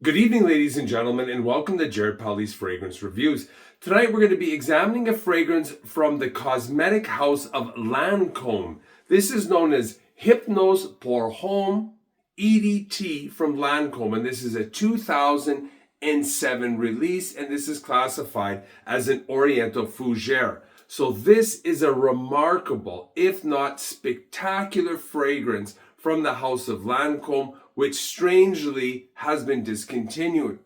Good evening, ladies and gentlemen, and welcome to Jared Pauly's Fragrance Reviews. Tonight we're going to be examining a fragrance from the cosmetic house of Lancome. This is known as Hypnose pour Homme EDT from Lancome, and this is a 2007 release, and this is classified as an Oriental Fougere. So this is a remarkable, if not spectacular, fragrance from the house of Lancome, which strangely has been discontinued.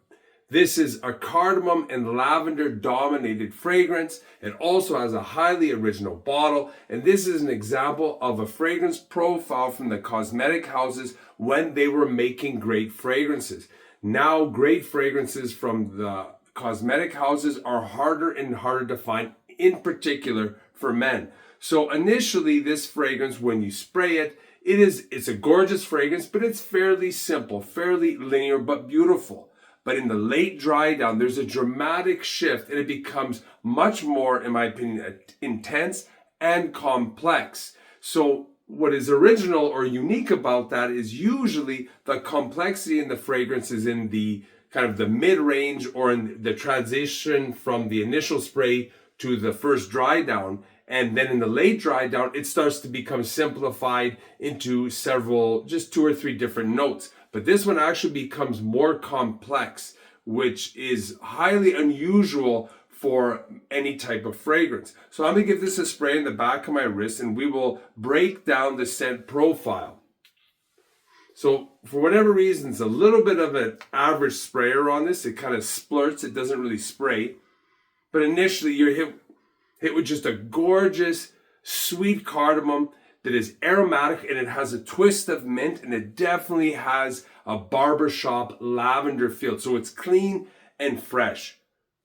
This is a cardamom and lavender dominated fragrance. It also has a highly original bottle, and this is an example of a fragrance profile from the cosmetic houses when they were making great fragrances. Now, great fragrances from the cosmetic houses are harder and harder to find, in particular for men. So initially, this fragrance, when you spray it, it's a gorgeous fragrance, but it's fairly simple, fairly linear, but beautiful. But in the late dry down, there's a dramatic shift, and it becomes much more, in my opinion, intense and complex. So what is original or unique about that is usually the complexity in the fragrance is in the kind of the mid-range or in the transition from the initial spray to the first dry down. And then in the late dry down, it starts to become simplified into several, just 2 or 3 different notes. But this one actually becomes more complex, which is highly unusual for any type of fragrance. So I'm gonna give this a spray in the back of my wrist, and we will break down the scent profile. So for whatever reason, it's a little bit of an average sprayer on this. It kind of splurts, it doesn't really spray. But initially you're hit with just a gorgeous, sweet cardamom that is aromatic, and it has a twist of mint, and it definitely has a barbershop lavender feel. So it's clean and fresh.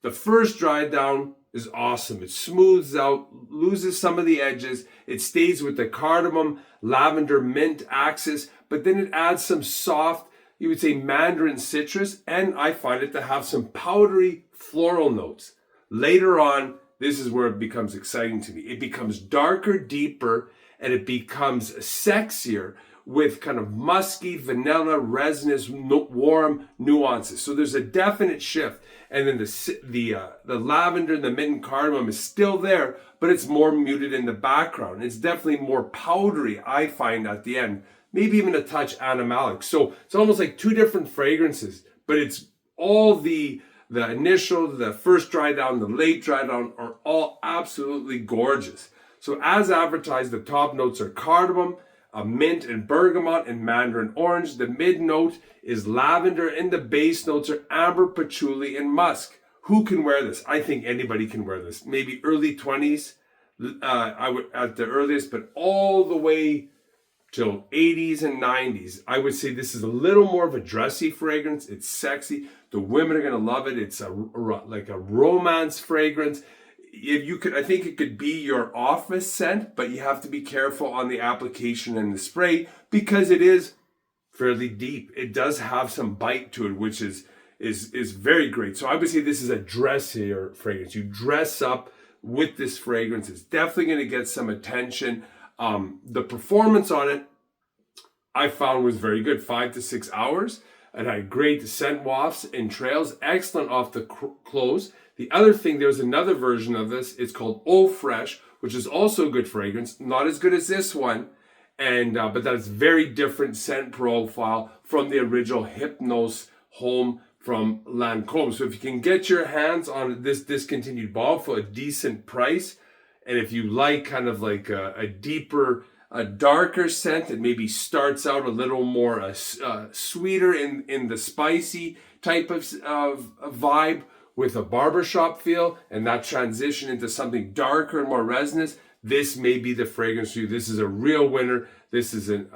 The first dry down is awesome. It smooths out, loses some of the edges. It stays with the cardamom, lavender, mint axis, but then it adds some soft, you would say mandarin citrus, and I find it to have some powdery floral notes. Later on, this is where it becomes exciting to me. It becomes darker, deeper, and it becomes sexier with kind of musky, vanilla, resinous, warm nuances. So there's a definite shift. And then the lavender and the mint and cardamom is still there, but it's more muted in the background. It's definitely more powdery, I find, at the end. Maybe even a touch animalic. So it's almost like 2 different fragrances, but it's all the initial, the first dry down, the late dry down are all absolutely gorgeous. So as advertised, the top notes are cardamom, mint and bergamot and mandarin orange. The mid note is lavender, and the base notes are amber, patchouli, and musk. Who can wear this? I think anybody can wear this. Maybe early 20s, I would at the earliest, but all the way till 80s and 90s. I would say this is a little more of a dressy fragrance. It's sexy. The women are going to love it. It's like a romance fragrance. If you could, I think it could be your office scent, but you have to be careful on the application and the spray because it is fairly deep. It does have some bite to it, which is very great. So I would say this is a dressier fragrance. You dress up with this fragrance. It's definitely going to get some attention. The performance on it, I found, was very good. 5 to 6 hours. It had great scent wafts and trails. Excellent off the close. The other thing, there's another version of this. It's called Eau Fresh, which is also a good fragrance. Not as good as this one, and but that is very different scent profile from the original Hypnose Homme from Lancome. So if you can get your hands on this discontinued bottle for a decent price, and if you like kind of like a deeper, a darker scent that maybe starts out a little more sweeter in the spicy type of vibe with a barbershop feel, and that transition into something darker and more resinous, this may be the fragrance for you. This is a real winner. This is an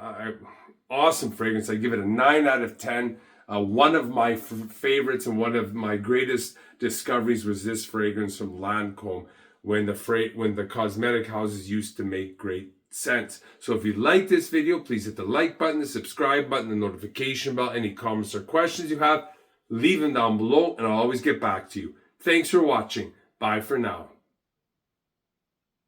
awesome fragrance. I give it a 9 out of 10. One of my favorites and one of my greatest discoveries was this fragrance from Lancome when the cosmetic houses used to make great scents. So if you like this video, please hit the like button, the subscribe button, the notification bell. Any comments or questions you have, leave them down below, and I'll always get back to you. Thanks for watching. Bye for now.